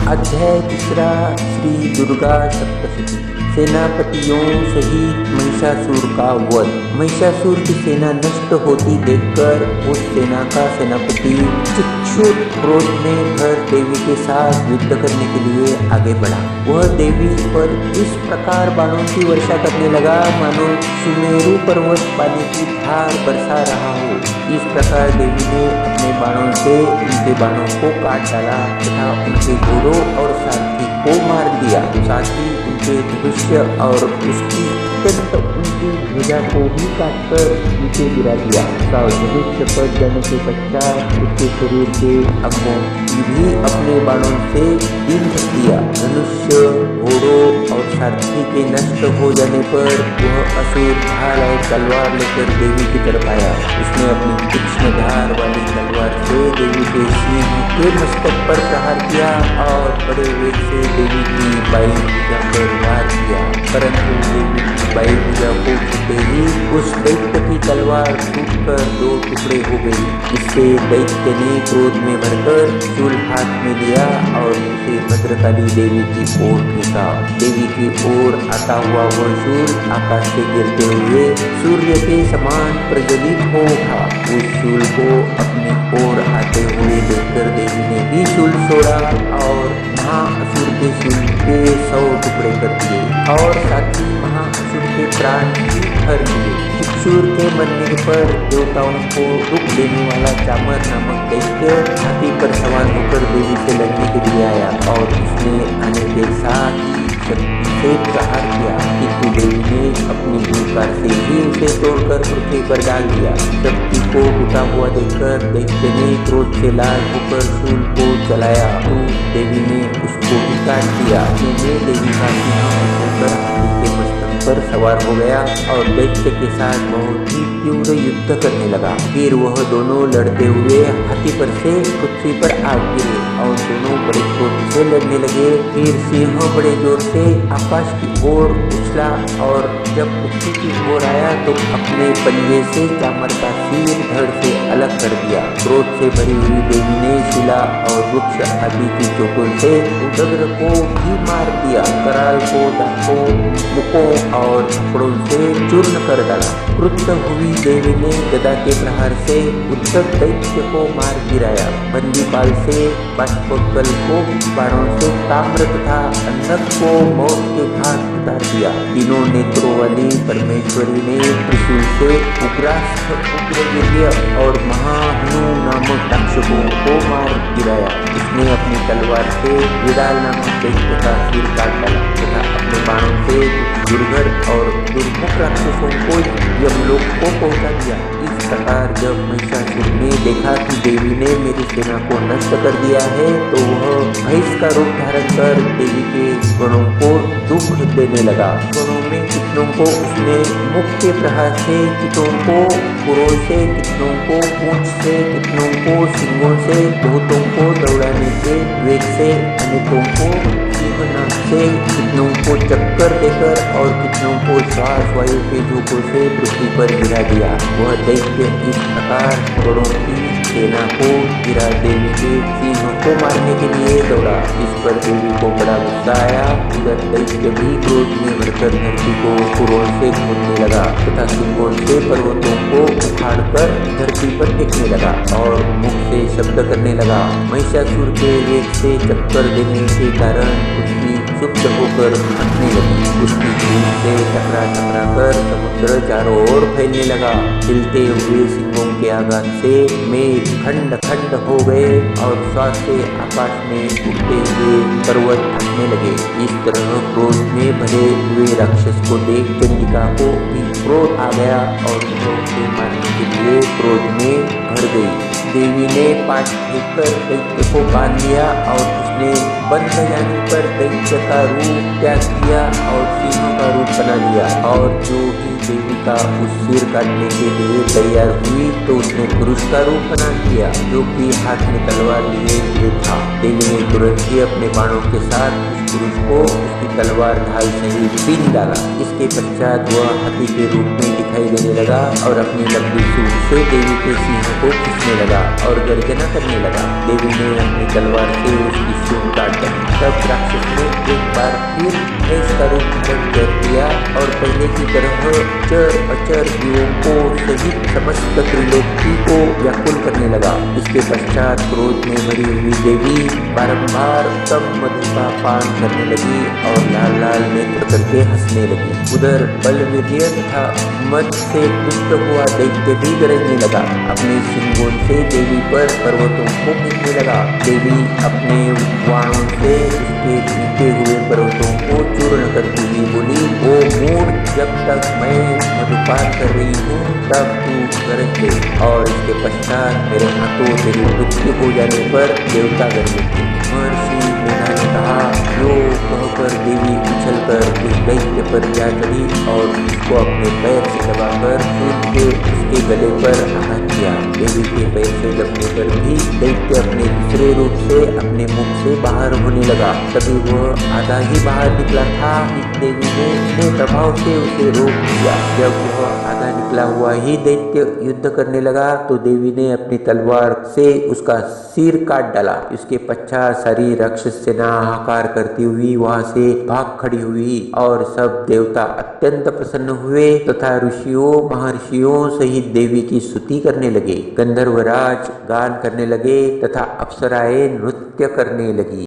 अध्याय 3 श्री दुर्गा सप्तशती। सेनापतियों सहित महिषासुर का वध। महिषासुर की सेना नष्ट होती देखकर उस सेना का सेनापति चिक्षुर क्रोध में भर देवी के साथ युद्ध करने के लिए आगे बढ़ा। वह देवी पर इस प्रकार बाणों की वर्षा करने लगा मानो सुमेरु पर्वत पानी की धार बरसा रहा हो। इस प्रकार देवी ने अपने बाणों से उनके बाणों को काट डाला तथा उनके घोड़ों और सारथी को मार दिया। साथ ही उनके धनुष्य और उसकी अत्यंत उनकी ध्वजा को भी काटकर नीचे गिरा दिया। धनुष्य कट जाने के पश्चात उसके शरीर के अंगों की भी अपने बाणों से बींध दिया। धनुष्य, घोड़ों और सारथी के नष्ट हो जाने पर वह असुर ढाल और तलवार लेकर देवी की तरफ आया। उसने अपनी तीक्ष्ण धार वाली तलवार से देवी के सिंह के मस्तक पर प्रहार किया और बड़े वेग से देवी की बाई भुजा पर वार किया, परंतु देवी की बाई भुजा को छूते ही उस दैत्य की तलवार टूटकर 2 टुकड़े हो गई। इससे दैत्य ने क्रोध में भरकर शूल हाथ में लिया और उसे भद्रकाली देवी की ओर फेंका। देवी की ओर आता हुआ वह शूल आकाश से गिरते हुए सूर्य के समान प्रज्वलित हो उठा। उस शूल को अपनी ओर आते हुए देखकर देवी ने भी शूल छोड़ा और महाअसुर के शूल के 100 टुकड़े कर दिए और साथ ही महाअसुर के प्राण भी हर लिए। चिक्षुर के मरने पर देवताओं को दुख देने वाला चामर नामक दैत्य हाथी पर सवार होकर देवी से लड़ने के लिए आया और उसने आने के साथ ही शक्ति से प्रहार किया, किंतु देवी ने अपनी भूलकार से ही उसे तोड़कर पृथ्वी पर डाल दिया। शक्ति को टूटा हुआ देखकर दैत्य ने क्रोध से लाल होकर शूल को चलाया तो देवी ने उसको भी काट दिया। देवी का सिंह होकर हाथी के मस्तक पर सवार हो गया और दैत्य के साथ बहुत ही तीव्र युद्ध करने लगा। फिर वह दोनों लड़ते हुए हाथी पर से पृथ्वी पर आ गिरे और दोनों बड़े क्रोध से लड़ने लगे। फिर सिंह बड़े जोर से आकाश की ओर उछला और जब पृथ्वी की ओर आया तो अपने पंजे से चामर का सिर धड़ से अलग कर दिया। क्रोध से भरी हुई देवी ने शिला और वृक्ष आदि की चोटों से उदग्र को भी मार दिया। कराल को दांतों, मुखों और थप्पड़ों से चूर्ण कर डाला। क्रुद्ध हुई देवी ने गदा के प्रहार से उद्धत दैत्य को मार गिराया। बंदीपाल से बाष्पोत्कल को बाणों से ताम्र तथा अंधक को मौत के घाट उतार दिया। तीनों नेत्रों वाली परमेश्वरी ने त्रिशूल से उग्रास्त्र, उग्रवीर्य और महाहनु नामक तक्षकों को मार गिराया। उसने अपनी तलवार से विडाल नामक दैत्य का सिर काट डाला तथा अपने बाणों से दुर्धर और दुर्मुख राक्षसों को यमलोक को पहुंचा दिया। इस प्रकार जब महिषासुर ने देखा कि देवी ने मेरी सेना को नष्ट कर दिया है तो वह भैंस का रूप धारण कर देवी के गणों को दुख देने लगा। गणों में कितनों को उसने मुख के प्रहार से, कितनों को पुरों से, कितनों को पूंछ से, कितनों को सिंगों से, बहुतों को दौड़ाने के वेग से, अनेकों को सिंहनाद से, कितनों को चक्कर देकर और कितनों को श्वास वायु के झोंकों से पृथ्वी पर गिरा दिया। वह दैत्य इस प्रकार गणों की सेना को गिरा देवी के सिंह को मारने के लिए दौड़ा। इस पर देवी को बड़ा गुस्सा आया। उधर दैत्य भी क्रोध में भरकर धरती को पुरों से खोदने लगा तथा सिंहों से पर्वतों को उखाड़कर धरती पर फेंकने लगा और मुख से शब्द करने लगा। महिषासुर के वेग से चक्कर देने के कारण उसकी सुप्त होकर फटने लगी। उसकी धूप से टकरा कर समुद्र चारों ओर फैलने लगा। हिलते हुए सिंहों के आघात से मेघ खंड खंड हो गए और श्वास से आकाश में उड़ते हुए पर्वत हटने लगे। इस तरह क्रोध में भरे हुए राक्षस को देख चंडिका को भी क्रोध आ गया और वह उसे मारने के लिए क्रोध में भर गई। देवी ने पाठ फेंककर दैत्य को बांध लिया और उसने बंध जाने पर दैत्य का रूप त्याग किया और सिंह का रूप बना लिया। और जो ही देवी का उस सिर काटने के लिए तैयार हुई तो उसने पुरुष का रूप बना लिया जो कि हाथ में तलवार लिए हुए था। देवी ने तुरंत ही अपने बाणों के साथ उस पुरुष को उसकी तलवार ढाल सहित बीन डाला। इसके पश्चात वह हाथी के रूप में दिखाई देने लगा और अपनी लंबी सूंड से देवी के सिंह को खींचने लगा और गर्जना करने लगा। देवी ने अपनी तलवार से उसकी सूंड काट दी। तब राक्षस ने एक बार फिर भैंस का रूप धारण कर लिया और पहले की तरह चर अचर जीवों को सहित समस्त त्रिलोकी को व्याकुल करने लगा। इसके पश्चात क्रोध में भरी हुई देवी बारंबार तब मधु का पान करने लगी और लाल लाल नेत्र करके हंसने लगी। उधर बलवीर्य तथा मद से पुष्ट हुआ दैत्य भी गरजने लगा। अपने सिंगों से देवी पर पर्वतों को पीटने लगा। देवी अपने बाणों से उसके टूटे हुए पर्वतों को चूर्ण करती हुई बोली, ओ मूढ़, जब तक मैं मधुपान कर रही हूँ तब तू गरज दे। और इसके पश्चात मेरे हाथों तेरी मृत्यु हो जाने पर देवता गरजे थे। महर्षि मेधा ने कहा, यो कहकर देवी उछल कर उस दैत्य पर जा चढ़ी और उसको अपने पैर से दबाकर कूद के उसके गले पर आघात किया। देवी के पैर से दबने पर भी दैत्य अपने दूसरे रूप से अपने मुख से बाहर होने लगा। तभी वह आधा ही बाहर निकला था कि देवी ने अपने प्रभाव से उसे रोक दिया। जब वह आधा निकला हुआ ही दैत्य युद्ध करने लगा तो देवी ने अपनी तलवार से उसका सिर काट डाला। उसके पश्चात सारी राक्षस सेना हाहाकार करती हुई वहां से भाग खड़ी हुई और सब देवता अत्यंत प्रसन्न हुए तथा ऋषियों महर्षियों सहित देवी की स्तुति करने लगे। गंधर्वराज गान करने लगे तथा अप्सराएं नृत्य करने लगी।